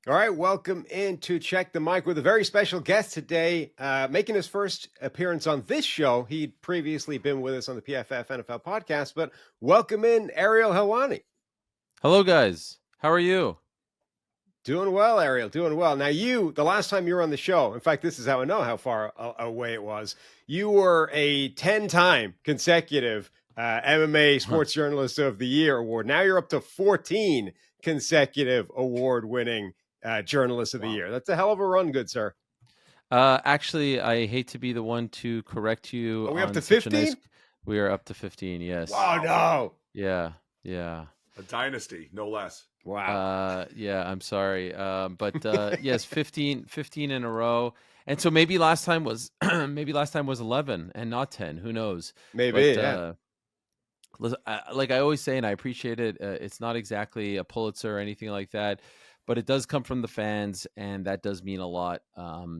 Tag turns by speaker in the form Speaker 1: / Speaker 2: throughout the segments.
Speaker 1: All right, welcome in to Check the Mic with a very special guest today, making his first appearance on this show. He'd previously been with us on the PFF NFL podcast, but welcome in Ariel Helwani.
Speaker 2: Hello, guys. How are you?
Speaker 1: Doing well, Ariel, doing well. Now, the last time you were on the show, in fact, this is how I know how far away it was. You were a 10-time consecutive MMA Sports Journalist of the Year award. Now you're up to 14 consecutive award-winning Journalist of the Year. That's a hell of a run, good sir.
Speaker 2: Actually, I hate to be the one to correct you.
Speaker 1: Are we up to 15?
Speaker 2: We are up to 15, yes.
Speaker 1: Wow, no.
Speaker 2: Yeah.
Speaker 3: A dynasty, no less.
Speaker 1: Wow.
Speaker 2: Yeah, I'm sorry. But yes, 15 in a row. And so maybe last time was 11 and not 10. Who knows?
Speaker 1: Maybe,
Speaker 2: yeah. Like I always say, and I appreciate it, it's not exactly a Pulitzer or anything like that, but it does come from the fans, and that does mean a lot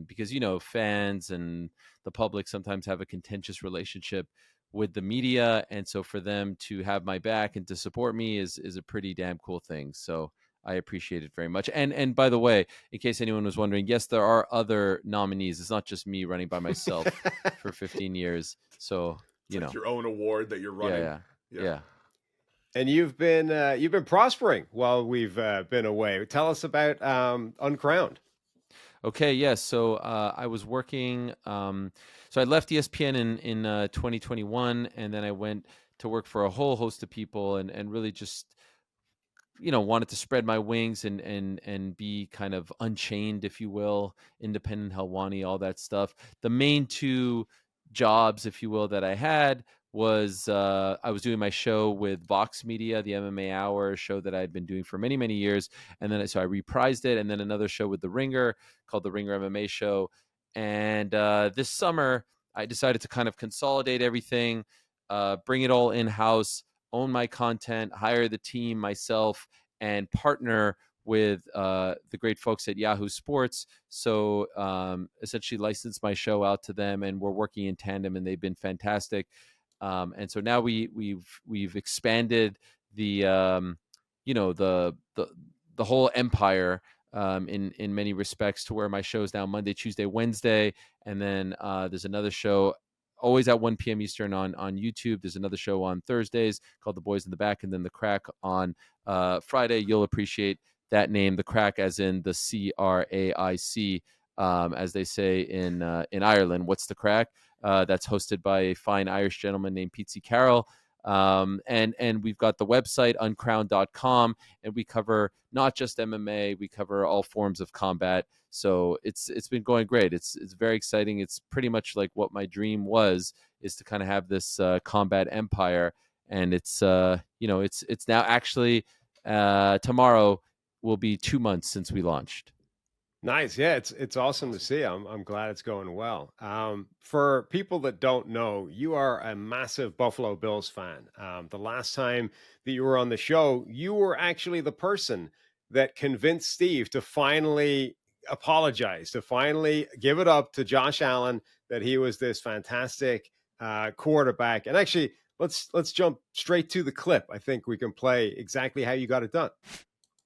Speaker 2: because, fans and the public sometimes have a contentious relationship with the media. And so for them to have my back and to support me is a pretty damn cool thing. So I appreciate it very much. And by the way, in case anyone was wondering, yes, there are other nominees. It's not just me running by myself for 15 years. So,
Speaker 3: Like your own award that you're running.
Speaker 2: Yeah.
Speaker 1: And you've been prospering while we've been away. Tell us about Uncrowned.
Speaker 2: Okay, yes. So I was working. So I left ESPN in 2021, and then I went to work for a whole host of people, and really just wanted to spread my wings and be kind of unchained, if you will, independent Helwani, all that stuff. The main two jobs, if you will, that I had was I was doing my show with Vox Media, the MMA Hour show that I had been doing for many, many years. And then so I reprised it, and then another show with The Ringer called The Ringer MMA Show. And this summer, I decided to kind of consolidate everything, bring it all in-house, own my content, hire the team myself, and partner with the great folks at Yahoo Sports. So essentially license my show out to them, and we're working in tandem, and they've been fantastic. And so now we've expanded the the whole empire in many respects to where my show is now Monday, Tuesday, Wednesday, and then there's another show always at 1 p.m. Eastern on YouTube. There's another show on Thursdays called The Boys in the Back, and then The Crack on Friday. You'll appreciate that name, The Crack, as in the CRAIC, as they say in Ireland. What's the crack? That's hosted by a fine Irish gentleman named Pete C. Carroll. And we've got the website, uncrowned.com, and we cover not just MMA, we cover all forms of combat. So it's been going great. It's very exciting. It's pretty much like what my dream was, is to kind of have this combat empire. And it's it's now actually tomorrow will be 2 months since we launched.
Speaker 1: Nice. Yeah, it's awesome to see. I'm glad it's going well. For people that don't know, you are a massive Buffalo Bills fan. The last time that you were on the show, you were actually the person that convinced Steve to finally apologize, to finally give it up to Josh Allen, that he was this fantastic quarterback. And actually, let's jump straight to the clip. I think we can play exactly how you got it done.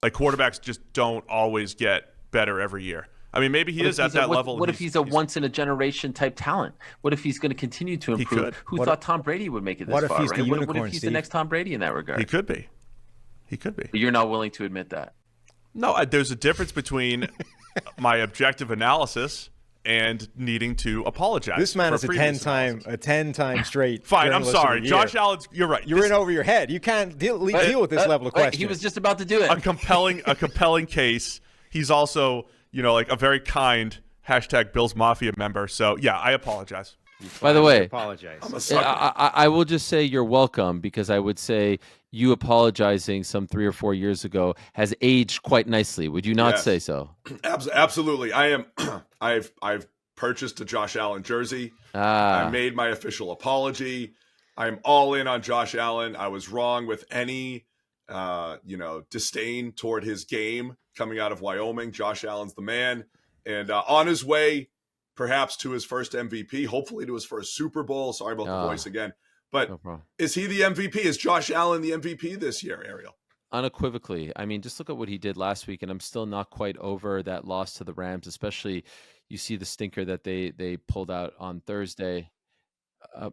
Speaker 3: Like, quarterbacks just don't always get better every year. I mean, maybe he is at that level.
Speaker 4: What if he's a once-in-a-generation type talent? What if he's going to continue to improve? Who thought Tom Brady would make it this far?
Speaker 5: What if he's the unicorn,
Speaker 4: what if he's the next Tom Brady in that regard?
Speaker 3: He could be.
Speaker 4: But you're not willing to admit that.
Speaker 3: No, there's a difference between my objective analysis and needing to apologize.
Speaker 5: This man is a 10-time straight.
Speaker 3: Fine, I'm sorry. Josh Allen, you're right.
Speaker 5: You're in over your head. You can't deal with this level of question.
Speaker 4: He was just about to do it.
Speaker 3: A compelling case. He's also, like a very kind #Bills Mafia member. So yeah, I apologize.
Speaker 2: By the way,
Speaker 1: apologize.
Speaker 2: I will just say you're welcome, because I would say you apologizing some 3 or 4 years ago has aged quite nicely. Would you not say so?
Speaker 3: Absolutely. I am. I've purchased a Josh Allen jersey. I made my official apology. I'm all in on Josh Allen. I was wrong with any disdain toward his game coming out of Wyoming. Josh Allen's the man, and on his way perhaps to his first MVP, hopefully to his first Super Bowl. Sorry about the voice again. But
Speaker 2: No problem.
Speaker 3: Is he the MVP? Is Josh Allen the MVP this year, Ariel?
Speaker 2: unequivocally. I mean, just look at what he did last week, and I'm still not quite over that loss to the Rams, especially you see the stinker that they pulled out on Thursday. Uh,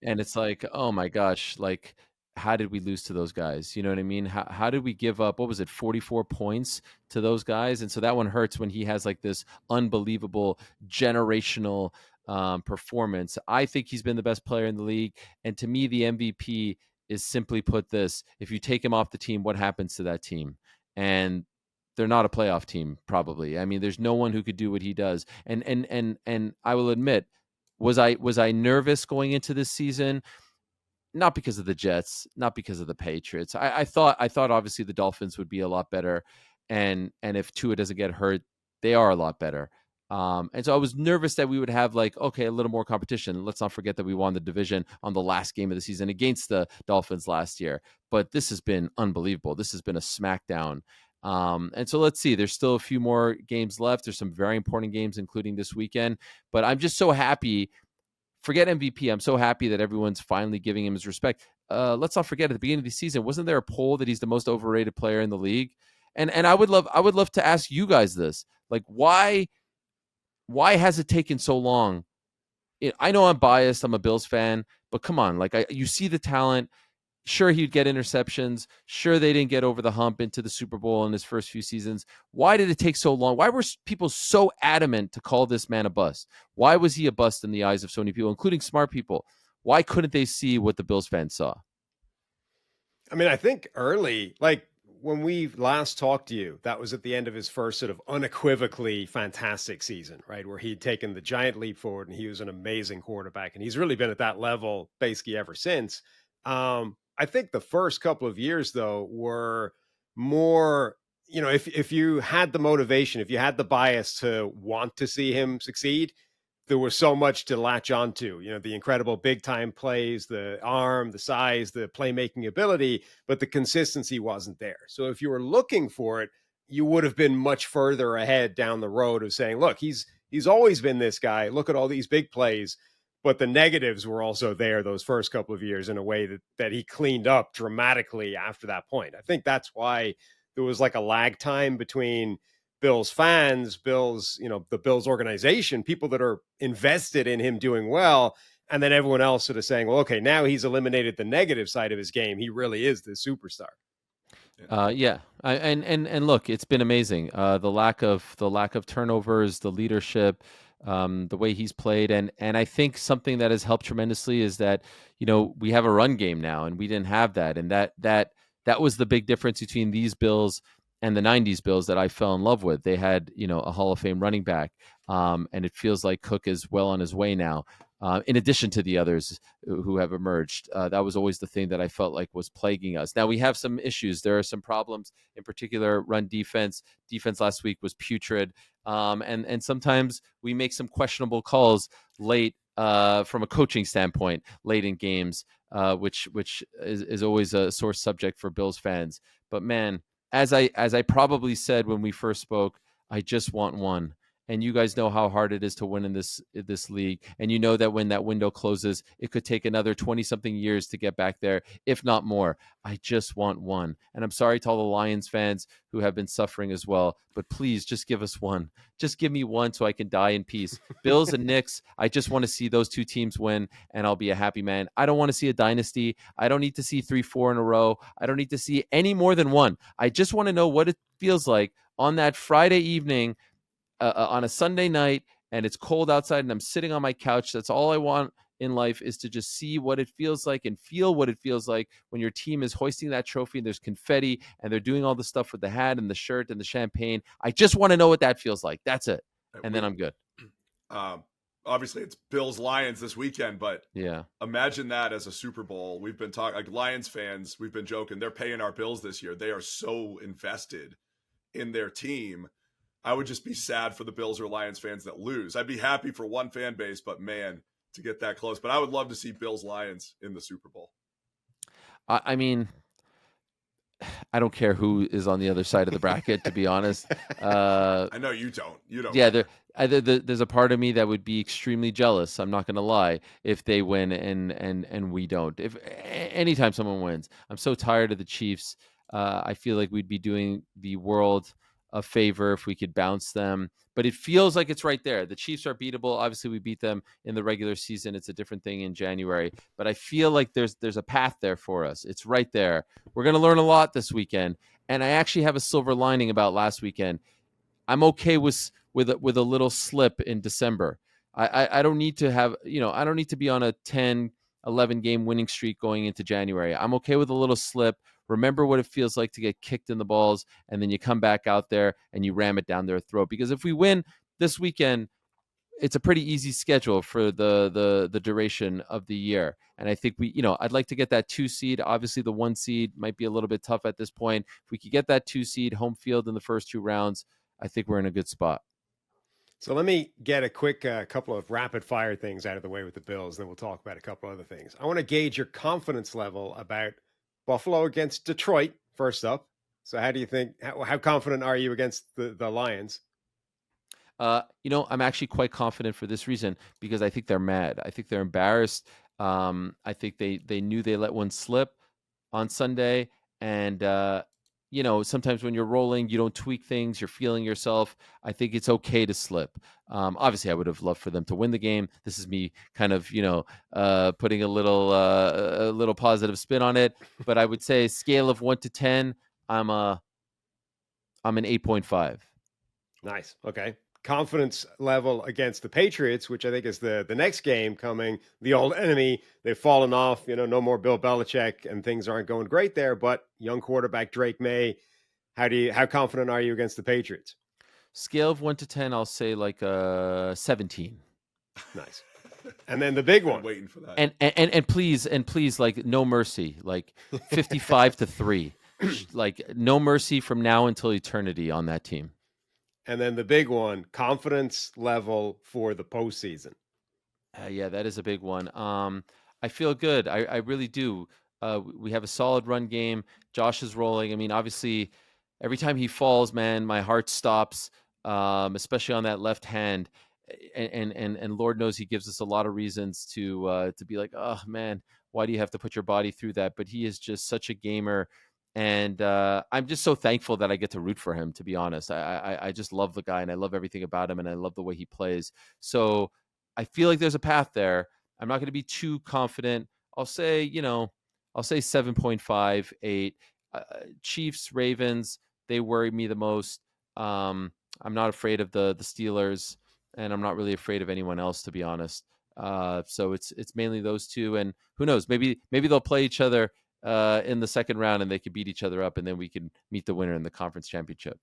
Speaker 2: and it's like, oh my gosh, like how did we lose to those guys? You know what I mean? How did we give up, what was it, 44 points to those guys? And so that one hurts when he has like this unbelievable generational performance. I think he's been the best player in the league. And to me, the MVP is simply put this: if you take him off the team, what happens to that team? And they're not a playoff team, probably. I mean, there's no one who could do what he does. And I will admit, was I nervous going into this season? Not because of the Jets, not because of the Patriots. I thought obviously the Dolphins would be a lot better, and if Tua doesn't get hurt, they are a lot better. And so I was nervous that we would have like, okay, a little more competition. Let's not forget that we won the division on the last game of the season against the Dolphins last year. But this has been unbelievable. This has been a smackdown. And so let's see. There's still a few more games left. There's some very important games, including this weekend. But I'm just so happy. Forget MVP. I'm so happy that everyone's finally giving him his respect. Let's not forget, at the beginning of the season, wasn't there a poll that he's the most overrated player in the league? And I would love to ask you guys this. Like, why has it taken so long? I know I'm biased. I'm a Bills fan, but come on, like you see the talent. Sure, he'd get interceptions. Sure, they didn't get over the hump into the Super Bowl in his first few seasons. Why did it take so long? Why were people so adamant to call this man a bust? Why was he a bust in the eyes of so many people, including smart people? Why couldn't they see what the Bills fans saw?
Speaker 1: I mean, I think early, like when we last talked to you, that was at the end of his first sort of unequivocally fantastic season, right? Where he'd taken the giant leap forward and he was an amazing quarterback. And he's really been at that level basically ever since. I think the first couple of years, though, were more, if you had the motivation, if you had the bias to want to see him succeed, there was so much to latch onto, the incredible big time plays, the arm, the size, the playmaking ability, but the consistency wasn't there. So if you were looking for it, you would have been much further ahead down the road of saying, look, he's always been this guy. Look at all these big plays. But the negatives were also there those first couple of years in a way that he cleaned up dramatically after that point. I think that's why there was like a lag time between Bills fans, Bills, the Bills organization, people that are invested in him doing well, and then everyone else sort of saying, well, okay, now he's eliminated the negative side of his game. He really is the superstar.
Speaker 2: Yeah. And look, it's been amazing. The lack of turnovers, the leadership, the way he's played. And I think something that has helped tremendously is that, we have a run game now, and we didn't have that. And that was the big difference between these Bills and the 90s Bills that I fell in love with. They had, a Hall of Fame running back. And it feels like Cook is well on his way now. In addition to the others who have emerged. That was always the thing that I felt like was plaguing us. Now we have some issues. There are some problems, in particular run defense. Defense last week was putrid. And sometimes we make some questionable calls late from a coaching standpoint, late in games, which is always a sore subject for Bills fans. But man, as I probably said when we first spoke, I just want one. And you guys know how hard it is to win in this league. And you know that when that window closes, it could take another 20-something years to get back there, if not more. I just want one. And I'm sorry to all the Lions fans who have been suffering as well, but please just give us one. Just give me one so I can die in peace. Bills and Knicks, I just want to see those two teams win, and I'll be a happy man. I don't want to see a dynasty. I don't need to see 3-4 in a row. I don't need to see any more than one. I just want to know what it feels like on that Friday evening, on a Sunday night, and it's cold outside and I'm sitting on my couch. That's all I want in life, is to just see what it feels like and feel what it feels like when your team is hoisting that trophy and there's confetti and they're doing all the stuff with the hat and the shirt and the champagne. I just want to know what that feels like. That's it. And then I'm good.
Speaker 3: Obviously it's Bills Lions this weekend, but
Speaker 2: yeah,
Speaker 3: imagine that as a Super Bowl. We've been talking, like Lions fans, we've been joking, they're paying our bills this year. They are so invested in their team. I would just be sad for the Bills or Lions fans that lose. I'd be happy for one fan base, but man, to get that close. But I would love to see Bills Lions in the Super Bowl.
Speaker 2: I mean, I don't care who is on the other side of the bracket, to be honest.
Speaker 3: I know you don't. You don't.
Speaker 2: Yeah, there's a part of me that would be extremely jealous. I'm not going to lie, if they win and we don't. If anytime someone wins, I'm so tired of the Chiefs. I feel like we'd be doing the world a favor if we could bounce them. But it feels like it's right there. The Chiefs are beatable. Obviously, we beat them in the regular season. It's a different thing in January. But I feel like there's a path there for us. It's right there. We're going to learn a lot this weekend. And I actually have a silver lining about last weekend. I'm okay with a little slip in December. I don't need to have, I don't need to be on a 10, 11 game winning streak going into January. I'm okay with a little slip. Remember what it feels like to get kicked in the balls, and then you come back out there and you ram it down their throat. Because if we win this weekend, it's a pretty easy schedule for the duration of the year. And I think I'd like to get that 2 seed. Obviously, the 1 seed might be a little bit tough at this point. If we could get that 2 seed, home field in the first 2 rounds, I think we're in a good spot.
Speaker 1: So let me get a quick couple of rapid fire things out of the way with the Bills, and then we'll talk about a couple other things. I want to gauge your confidence level about Buffalo against Detroit, first up. So how do you think, how confident are you against the Lions?
Speaker 2: I'm actually quite confident for this reason, because I think they're mad. I think they're embarrassed. I think they knew they let one slip on Sunday. And, sometimes when you're rolling, you don't tweak things. You're feeling yourself. I think it's okay to slip. Obviously, I would have loved for them to win the game. This is me kind of, putting a little positive spin on it. But I would say scale of 1 to 10, I'm an 8.5.
Speaker 1: Nice. Okay. Confidence level against the Patriots, which I think is the next game coming. The old enemy, they've fallen off. No more Bill Belichick, and things aren't going great there. But young quarterback Drake May, how confident are you against the Patriots?
Speaker 2: Scale of 1 to 10, I'll say like 17.
Speaker 1: Nice. And then the big one.
Speaker 3: I'm waiting for that.
Speaker 2: And please, like no mercy, like 55 to 3, like no mercy from now until eternity on that team.
Speaker 1: And then the big one, confidence level for the postseason.
Speaker 2: Yeah, that is a big one. I feel good. I really do. We have a solid run game. Josh is rolling. I mean, obviously, every time he falls, man, my heart stops, especially on that left hand. And Lord knows he gives us a lot of reasons to be like, oh, man, why do you have to put your body through that? But he is just such a gamer. And I'm just so thankful that I get to root for him, to be honest. I just love the guy, and I love everything about him, and I love the way he plays. So I feel like there's a path there. I'm not going to be too confident. I'll say 7.5, 8. Chiefs, Ravens, they worry me the most. I'm not afraid of the Steelers, and I'm not really afraid of anyone else, to be honest. So it's mainly those two, and who knows? Maybe they'll play each other in the second round, and they could beat each other up, and then we can meet the winner in the conference championship.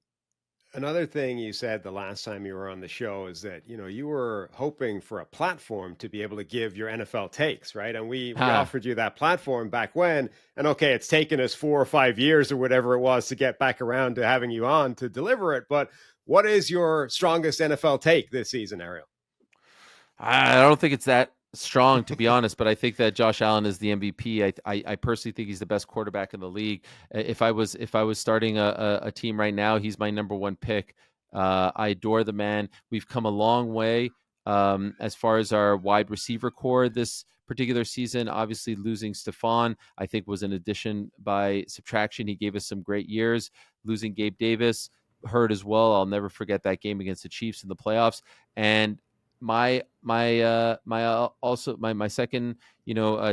Speaker 1: Another thing you said the last time you were on the show is that, you were hoping for a platform to be able to give your NFL takes, right? And we offered you that platform back when, and okay, it's taken us 4 or 5 years or whatever it was to get back around to having you on to deliver it. But what is your strongest NFL take this season, Ariel?
Speaker 2: I don't think it's that strong, to be honest, but I think that Josh Allen is the MVP. I personally think he's the best quarterback in the league. If I was starting a team right now, he's my number 1 pick. I adore the man. We've come a long way as far as our wide receiver core this particular season. Obviously, losing Stephon, I think, was an addition by subtraction. He gave us some great years. Losing Gabe Davis hurt as well. I'll never forget that game against the Chiefs in the playoffs. And my second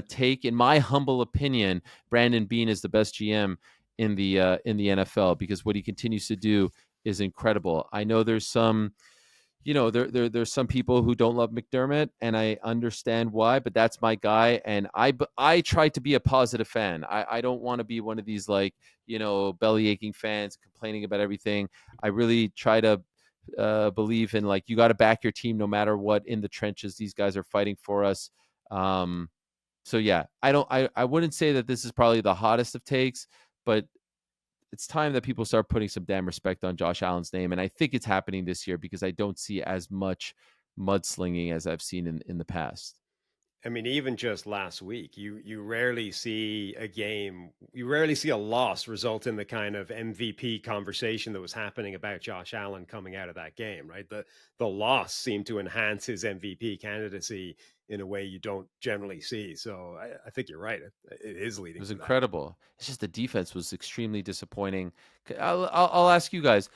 Speaker 2: take, in my humble opinion, Brandon Beane is the best GM in the NFL, because what he continues to do is incredible. I know there's some there's some people who don't love McDermott, and I understand why, but that's my guy, and I try to be a positive fan. I don't want to be one of these belly aching fans complaining about everything. I really try to believe in, like, you got to back your team no matter what in the trenches. These guys are fighting for us. So yeah, I wouldn't say that this is probably the hottest of takes, but it's time that people start putting some damn respect on Josh Allen's name. And I think it's happening this year, because I don't see as much mudslinging as I've seen in the past.
Speaker 1: I mean, even just last week, you rarely see a game, you rarely see a loss result in the kind of MVP conversation that was happening about Josh Allen coming out of that game, right? The loss seemed to enhance his MVP candidacy in a way you don't generally see. So I think you're right. It is leading.
Speaker 2: It was
Speaker 1: to
Speaker 2: incredible. It's just the defense was extremely disappointing. I'll ask you guys.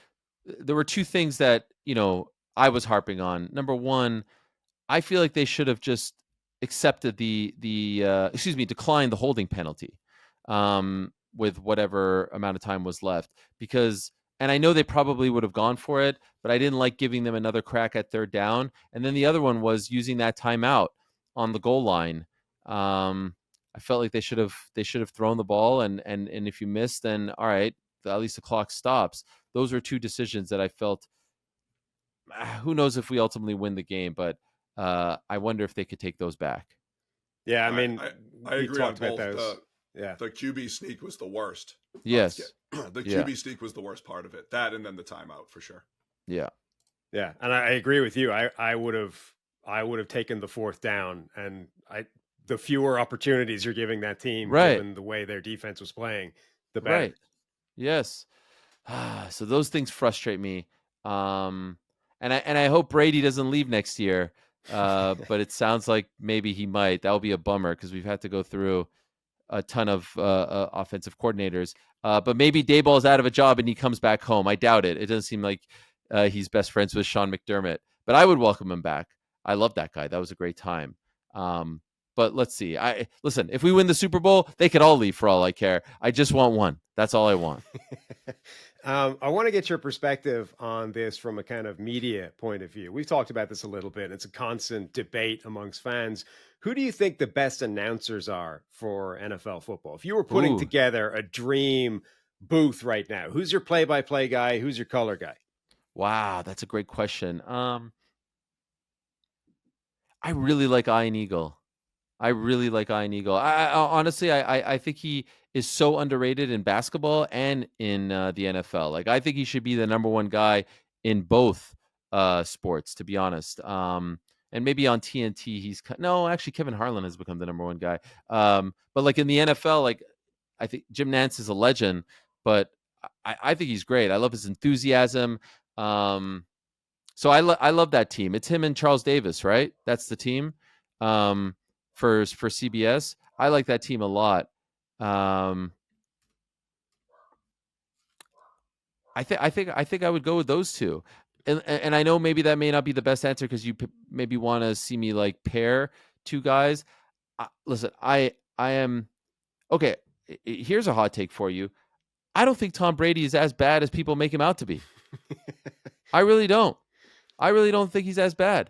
Speaker 2: There were two things that I was harping on. Number one, I feel like they should have just accepted declined the holding penalty with whatever amount of time was left, because, and I know they probably would have gone for it, but I didn't like giving them another crack at third down. And then the other one was using that timeout on the goal line. I felt like they should have thrown the ball, and if you miss, then all right, at least the clock stops. Those were two decisions that I felt, who knows if we ultimately win the game, but I wonder if they could take those back.
Speaker 1: Yeah, I mean,
Speaker 3: I agree on both. The QB sneak was the worst.
Speaker 2: Yes.
Speaker 3: The QB sneak was the worst part of it. That and then the timeout for sure.
Speaker 2: Yeah.
Speaker 1: Yeah, and I agree with you. I would have taken the fourth down, and the fewer opportunities you're giving that team, given the way their defense was playing, the better.
Speaker 2: Right. Yes. So those things frustrate me. And I hope Brady doesn't leave next year. But it sounds like maybe he might. That will be a bummer, because we've had to go through a ton of offensive coordinators. But maybe Dayball's out of a job and he comes back home. I doubt it. It doesn't seem like he's best friends with Sean McDermott. But I would welcome him back. I love that guy. That was a great time. But let's see. Listen, if we win the Super Bowl, they could all leave for all I care. I just want one. That's all I want.
Speaker 1: I want to get your perspective on this from a kind of media point of view. We've talked about this a little bit. It's a constant debate amongst fans. Who do you think the best announcers are for NFL football? If you were putting together a dream booth right now, who's your play-by-play guy? Who's your color guy?
Speaker 2: Wow, that's a great question. I really like Ian Eagle. I honestly, I think he is so underrated in basketball and in the NFL. Like, I think he should be the number one guy in both sports, to be honest. And maybe on TNT, actually Kevin Harlan has become the number one guy. But like in the NFL, like, I think Jim Nantz is a legend, but I think he's great. I love his enthusiasm. So I love that team. It's him and Charles Davis, right? That's the team. For CBS, I like that team a lot. I think I would go with those two, and I know maybe that may not be the best answer, because you maybe want to see me like pair two guys. Listen, I am okay. Here's a hot take for you. I don't think Tom Brady is as bad as people make him out to be. I really don't. I really don't think he's as bad.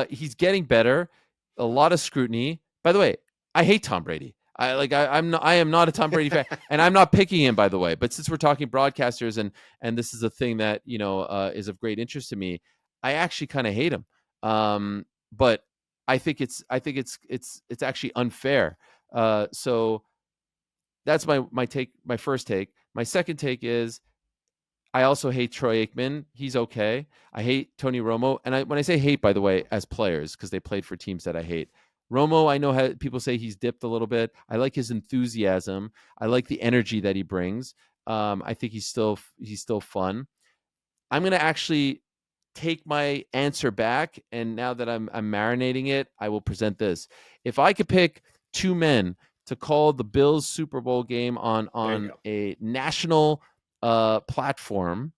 Speaker 2: He's getting better. A lot of scrutiny. By the way, I hate Tom Brady. I am not a Tom Brady fan, and I'm not picking him, by the way. But since we're talking broadcasters, and this is a thing that is of great interest to me, I actually kind of hate him. But I think it's actually unfair. So that's my take. My first take. My second take is, I also hate Troy Aikman. He's okay. I hate Tony Romo. And when I say hate, by the way, as players, because they played for teams that I hate. Romo, I know people say he's dipped a little bit. I like his enthusiasm. I like the energy that he brings. I think he's still fun. I'm going to actually take my answer back, and now that I'm marinating it, I will present this. If I could pick two men to call the Bills Super Bowl game on a national platform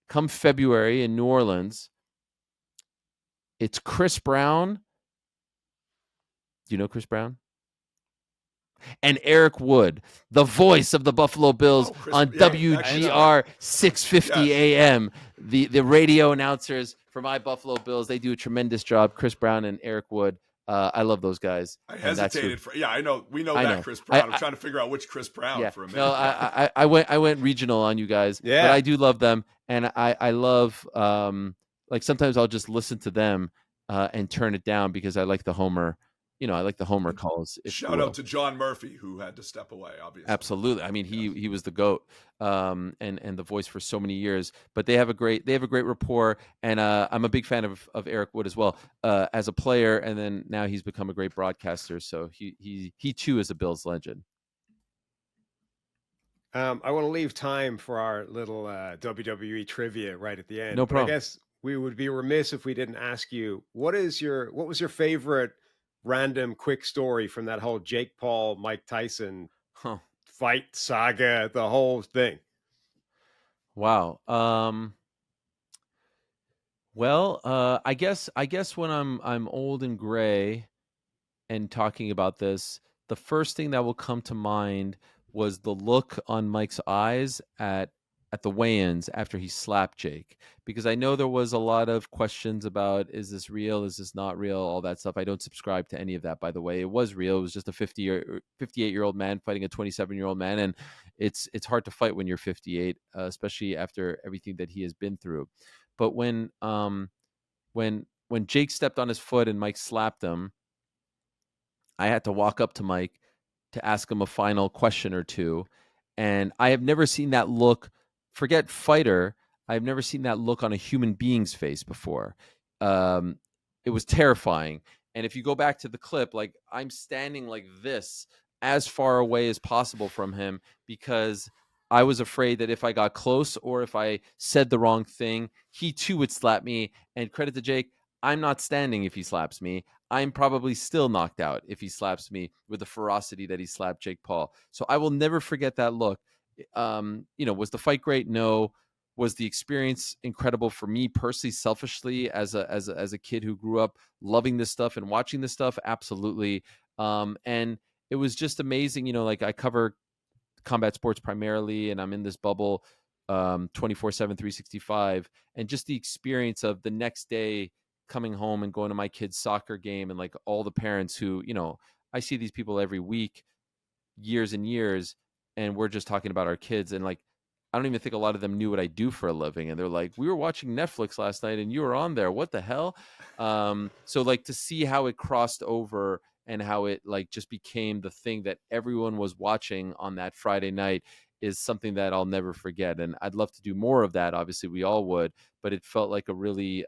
Speaker 2: come February in New Orleans, it's Chris Brown. Do you know Chris Brown? And Eric Wood, the voice of the Buffalo Bills on WGR 650 AM. The radio announcers for my Buffalo Bills, they do a tremendous job. Chris Brown and Eric Wood. I love those guys.
Speaker 3: I hesitated I know. We know that Chris Brown. I'm trying to figure out which Chris Brown for a minute.
Speaker 2: No, I went regional on you guys.
Speaker 1: Yeah.
Speaker 2: But I do love them. And I love, like, sometimes I'll just listen to them and turn it down because I like the Homer I like the homer calls.
Speaker 3: Shout out to John Murphy, who had to step away, obviously.
Speaker 2: Absolutely. I mean, he was the GOAT, and the voice for so many years. But they have a great rapport, and I'm a big fan of Eric Wood as well as a player, and then now he's become a great broadcaster. So he too is a Bills legend.
Speaker 1: I want to leave time for our little WWE trivia right at the end.
Speaker 2: No problem.
Speaker 1: But I guess we would be remiss if we didn't ask you what was your favorite random quick story from that whole Jake Paul Mike Tyson fight saga, the whole thing.
Speaker 2: Wow. Well, I guess when I'm old and gray and talking about this, the first thing that will come to mind was the look on Mike's eyes at the weigh-ins after he slapped Jake, because I know there was a lot of questions about, is this real? Is this not real? All that stuff. I don't subscribe to any of that, by the way. It was real. It was just a 58-year-old man fighting a 27-year-old man. And it's hard to fight when you're 58, especially after everything that he has been through. But when Jake stepped on his foot and Mike slapped him, I had to walk up to Mike to ask him a final question or two. And I have never seen that look, forget fighter, I've never seen that look on a human being's face before. It was terrifying. And if you go back to the clip, like, I'm standing like this, as far away as possible from him, because I was afraid that if I got close or if I said the wrong thing, he too would slap me. And credit to Jake, I'm not standing if he slaps me. I'm probably still knocked out if he slaps me with the ferocity that he slapped Jake Paul. So I will never forget that look. Was the fight great? No. Was the experience incredible for me personally, selfishly, as a kid who grew up loving this stuff and watching this stuff? Absolutely. And it was just amazing. Like, I cover combat sports primarily, and I'm in this bubble 24/7, 365. And just the experience of the next day coming home and going to my kid's soccer game, and like all the parents who, I see these people every week, years and years, and we're just talking about our kids. And like, I don't even think a lot of them knew what I do for a living. And they're like, we were watching Netflix last night and you were on there. What the hell? So like, to see how it crossed over and how it like just became the thing that everyone was watching on that Friday night is something that I'll never forget. And I'd love to do more of that. Obviously we all would, but it felt like a really,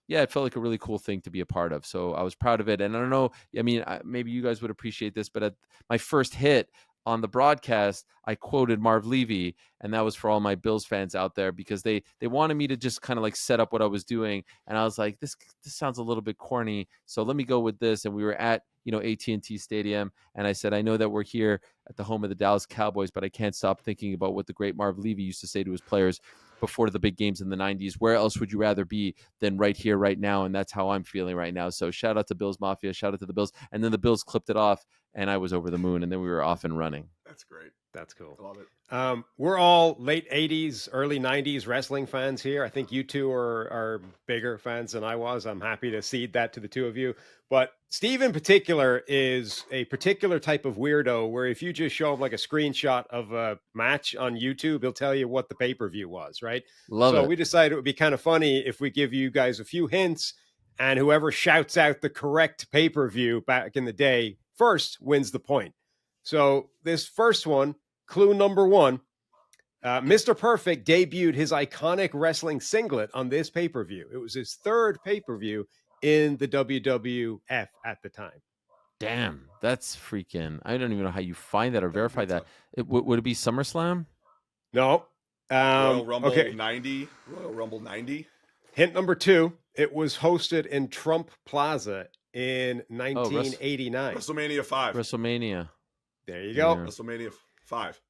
Speaker 2: it felt like a really cool thing to be a part of. So I was proud of it. And I don't know, I mean, maybe you guys would appreciate this, but at my first hit on the broadcast, I quoted Marv Levy, and that was for all my Bills fans out there, because they wanted me to just kind of like set up what I was doing. And I was like, this sounds a little bit corny, so let me go with this. And we were at, AT&T Stadium, and I said, I know that we're here at the home of the Dallas Cowboys, but I can't stop thinking about what the great Marv Levy used to say to his players before the big games in the 90s. Where else would you rather be than right here, right now? And that's how I'm feeling right now. So shout out to Bills Mafia, shout out to the Bills. And then the Bills clipped it off, and I was over the moon, and then we were off and running.
Speaker 3: That's great.
Speaker 1: That's cool.
Speaker 3: I love it.
Speaker 1: We're all late 80s, early 90s wrestling fans here. I think you two are bigger fans than I was. I'm happy to cede that to the two of you. But Steve in particular is a particular type of weirdo where if you just show him like a screenshot of a match on YouTube, he'll tell you what the pay-per-view was, right?
Speaker 2: Love it.
Speaker 1: So we decided it would be kind of funny if we give you guys a few hints, and whoever shouts out the correct pay-per-view back in the day first wins the point. So this first one, clue number one, Mr. Perfect debuted his iconic wrestling singlet on this pay-per-view. It was his third pay-per-view in the WWF at the time.
Speaker 2: Damn, that's freaking, I don't even know how you find that or verify that. Would it be SummerSlam?
Speaker 1: No.
Speaker 3: Royal Rumble 90. Royal Rumble 90.
Speaker 1: Hint number two, it was hosted in Trump Plaza in 1989.
Speaker 3: WrestleMania 5.
Speaker 2: WrestleMania.
Speaker 1: There you go.
Speaker 3: Yeah. WrestleMania 5,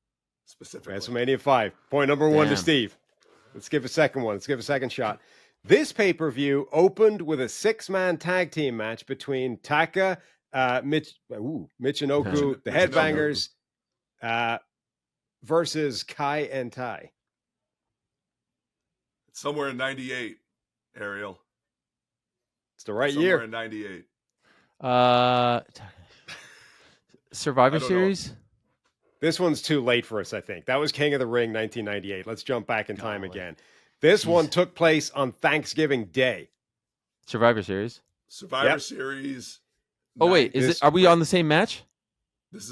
Speaker 3: specifically.
Speaker 1: WrestleMania 5. Point number one to Steve. Let's give a second one. Let's give a second shot. This pay-per-view opened with a 6-man tag team match between Taka, Michinoku, the Headbangers, versus Kai and Tai.
Speaker 3: It's somewhere in 98, Ariel.
Speaker 1: It's the right
Speaker 3: somewhere
Speaker 1: year.
Speaker 3: In 98.
Speaker 2: Survivor Series?
Speaker 1: Know. This one's too late for us, I think. That was King of the Ring, 1998. Let's jump back in time again. This one took place on Thanksgiving Day.
Speaker 2: Survivor Series.
Speaker 3: Survivor Series
Speaker 2: Oh wait, are we on the same match?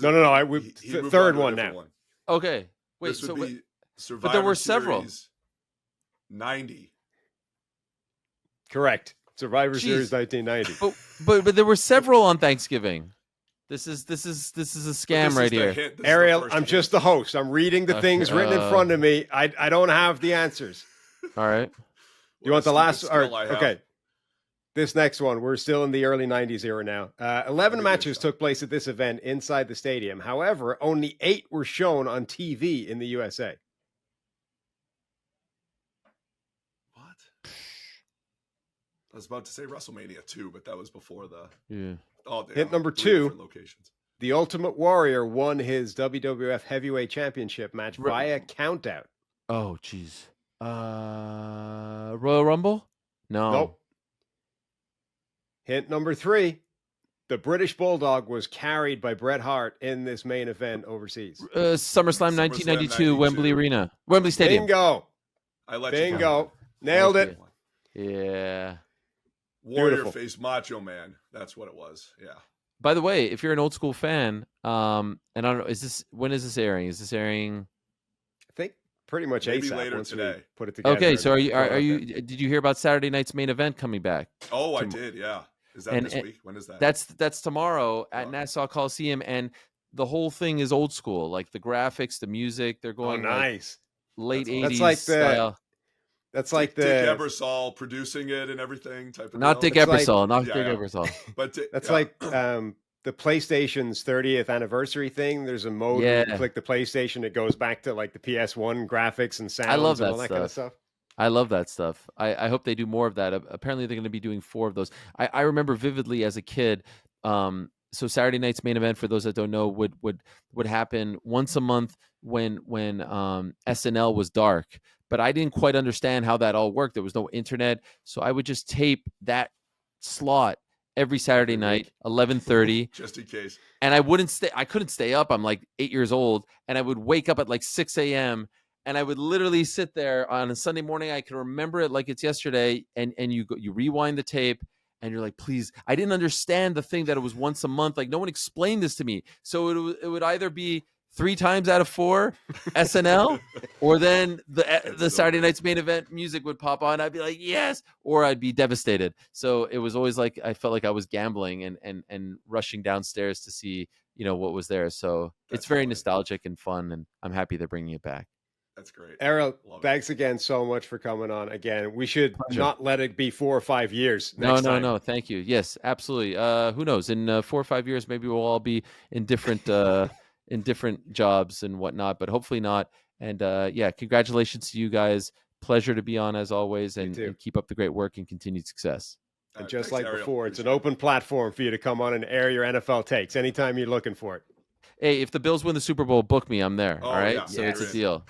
Speaker 1: No. Third one now.
Speaker 3: One.
Speaker 2: Okay. Wait,
Speaker 3: this would be Survivor
Speaker 2: but there were several.
Speaker 3: Series 90.
Speaker 1: Correct. Survivor Series 1990.
Speaker 2: But there were several on Thanksgiving. This is a scam right here.
Speaker 1: Ariel, I'm just the host. I'm reading the things written in front of me. I don't have the answers.
Speaker 2: All right.
Speaker 1: You want the last? Okay. This next one, we're still in the early 90s era now. 11 matches took place at this event inside the stadium. However, only 8 were shown on TV in the USA.
Speaker 3: What? I was about to say WrestleMania 2, but that was before the...
Speaker 2: Yeah.
Speaker 1: Hint number 2, locations. The Ultimate Warrior won his WWF Heavyweight Championship match via countout.
Speaker 2: Oh, jeez. Royal Rumble? No.
Speaker 1: Nope. Hint number 3, the British Bulldog was carried by Bret Hart in this main event overseas.
Speaker 2: SummerSlam 1992, Wembley Arena. Wembley Stadium.
Speaker 1: Bingo.
Speaker 3: Bingo.
Speaker 1: Nailed it.
Speaker 2: Yeah.
Speaker 3: Warrior faced Macho Man. That's what it was. Yeah.
Speaker 2: By the way, if you're an old school fan, and I don't know, when is this airing? Is this airing?
Speaker 1: I think pretty much
Speaker 3: maybe
Speaker 1: ASAP
Speaker 3: later
Speaker 1: once
Speaker 3: today.
Speaker 1: We put it together.
Speaker 2: Okay, so are you? Did you hear about Saturday night's main event coming back?
Speaker 3: Oh, I did. Yeah. Is that this week? When is that?
Speaker 2: That's tomorrow at Nassau Coliseum, and the whole thing is old school, like the graphics, the music. They're going
Speaker 1: nice,
Speaker 2: like late 80s
Speaker 1: that's like
Speaker 2: style.
Speaker 1: That's like
Speaker 3: Dick Ebersol producing it and everything type of
Speaker 2: not
Speaker 3: deal.
Speaker 2: Dick Ebersol, not Dick Ebersol.
Speaker 3: But
Speaker 1: that's like the PlayStation's 30th anniversary thing. There's a mode where you click the PlayStation, it goes back to like the PS1 graphics and sounds.
Speaker 2: I love that
Speaker 1: and all that kind of stuff.
Speaker 2: I love that stuff. I hope they do more of that. Apparently, they're going to be doing 4 of those. I remember vividly as a kid. So Saturday night's main event, for those that don't know, would happen once a month when SNL was dark. But I didn't quite understand how that all worked. There was no internet, so I would just tape that slot every Saturday night, 11:30,
Speaker 3: just in case.
Speaker 2: And I couldn't stay up. I'm like 8 years old, and I would wake up at like 6 a.m. and I would literally sit there on a Sunday morning. I can remember it like it's yesterday. And you rewind the tape, and you're like, please. I didn't understand the thing that it was once a month. Like no one explained this to me. So it would either be 3 times out of 4 SNL, or then the Saturday night's main event music would pop on. I'd be like, yes, or I'd be devastated. So it was always like I felt like I was gambling and rushing downstairs to see what was there. So it's very nostalgic and fun, and I'm happy they're bringing it back.
Speaker 3: That's great.
Speaker 1: Ariel, thanks again so much for coming on. Again, we should not let it be 4 or 5 years.
Speaker 2: No. Thank you. Yes, absolutely. Who knows? In 4 or 5 years, maybe we'll all be in different jobs and whatnot, but hopefully not. And congratulations to you guys. Pleasure to be on as always, and keep up the great work and continued success.
Speaker 1: And just like before, it's an open platform for you to come on and air your NFL takes anytime you're looking for it.
Speaker 2: Hey, if the Bills win the Super Bowl, book me. I'm there. All right.
Speaker 3: Yeah,
Speaker 2: so it's a deal.